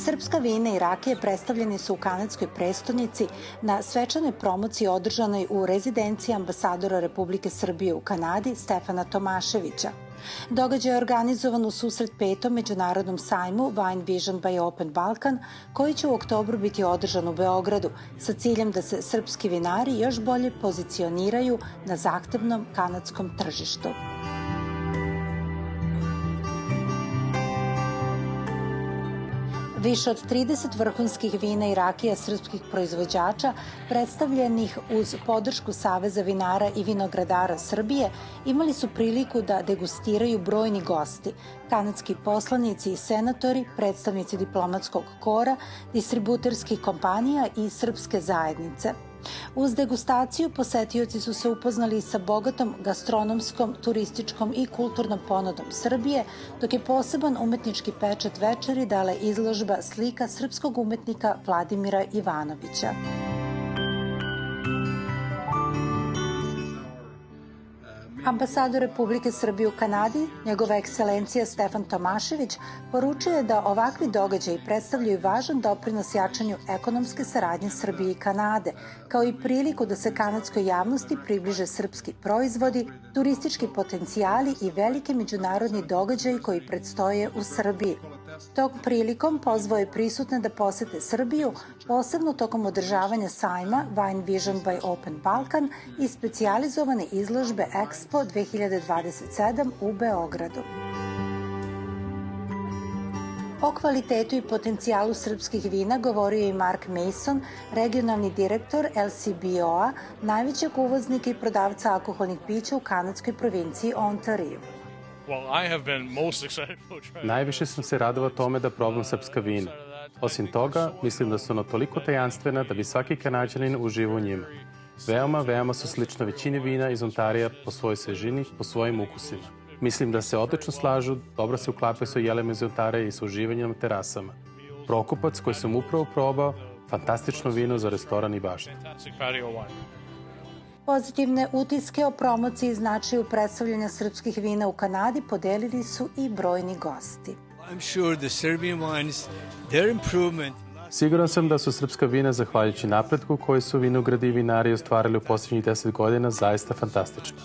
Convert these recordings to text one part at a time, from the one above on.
Srpska vina i rakije predstavljeni su u kanadskoj prestonici na svečanoj promociji održanoj u rezidenciji ambasadora Republike Srbije u Kanadi Stefana Tomaševića. Događaj je organizovan u susret 5. međunarodnom sajmu Wine Vision by Open Balkan, koji će u oktobru biti održan u Beogradu, sa ciljem da se srpski vinari još bolje pozicioniraju na zahtevnom kanadskom tržištu. Više od 30 vrhunskih vina i rakija srpskih proizvođača, predstavljenih uz podršku Saveza vinara i vinogradara Srbije, imali su priliku da degustiraju brojni gosti, kanadski poslanici i senatori, predstavnici diplomatskog kora, distributerskih kompanija i srpske zajednice. Uz degustaciju posetioci su se upoznali sa bogatom gastronomskom, turističkom i kulturnom ponudom Srbije, dok je poseban umetnički pečat večeri dala izložba slika srpskog umetnika Vladimira Ivanovića. Ambasador Republike Srbije u Kanadi, njegova ekscelencija Stefan Tomašević, poručio je da ovakvi događaji predstavljaju važan doprinos jačanju ekonomske saradnje Srbije i Kanade, kao i priliku da se kanadskoj javnosti približe srpski proizvodi, turistički potencijali i velike međunarodni događaji koji predstoje u Srbiji. Tom prilikom pozvao je prisutne da posete Srbiju, posebno tokom održavanja sajma Wine Vision by Open Balkan i specijalizovane izložbe Expo 2027 u Beogradu. O kvalitetu i potencijalu srpskih vina govorio je i Mark Mason, regionalni direktor LCBO-a, najvećeg uvoznika i prodavca alkoholnih pića u kanadskoj provinciji Ontario. Najviše sam se radovao tome da probam srpska vina. Osim toga, mislim da su ona toliko tajanstvena da bi svaki Kanađanin uživao u njima. Veoma su slična većini vina iz Ontarija po svojoj svežini, po svojim ukusima. Mislim da se odlično slažu, dobro se uklapaju sa jelema iz Ontarija i sa uživanjem na terasama. Prokupac koji sam upravo probao, fantastično vino za restoran i baštu. Pozitivne utiske o promociji i značaju predstavljanja srpskih vina u Kanadi podelili su i brojni gosti. Siguran sam da su srpska vina, zahvaljujući napretku koji su vinogradi i vinari ostvarili u posljednjih 10 godina, zaista fantastična.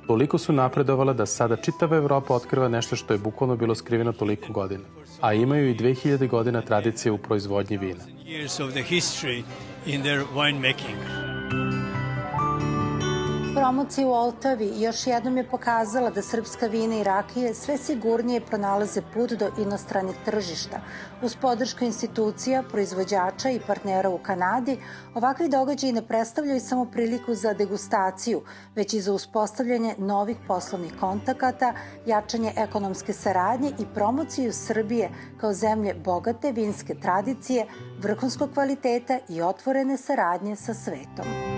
Toliko su napredovala da sada čitava Evropa otkriva nešto što je bukvalno bilo skriveno toliko godina, a imaju i 2000 godina tradicije u proizvodnji vina. Promocija u Oltavi još jednom je pokazala da srpska vina i rakije sve sigurnije pronalaze put do inostranih tržišta. Uz podršku institucija, proizvođača i partnera u Kanadi, ovakvi događaji ne predstavljaju samo priliku za degustaciju, već i za uspostavljanje novih poslovnih kontakata, jačanje ekonomske saradnje i promociju Srbije kao zemlje bogate vinske tradicije, vrhunskog kvaliteta i otvorene saradnje sa svetom.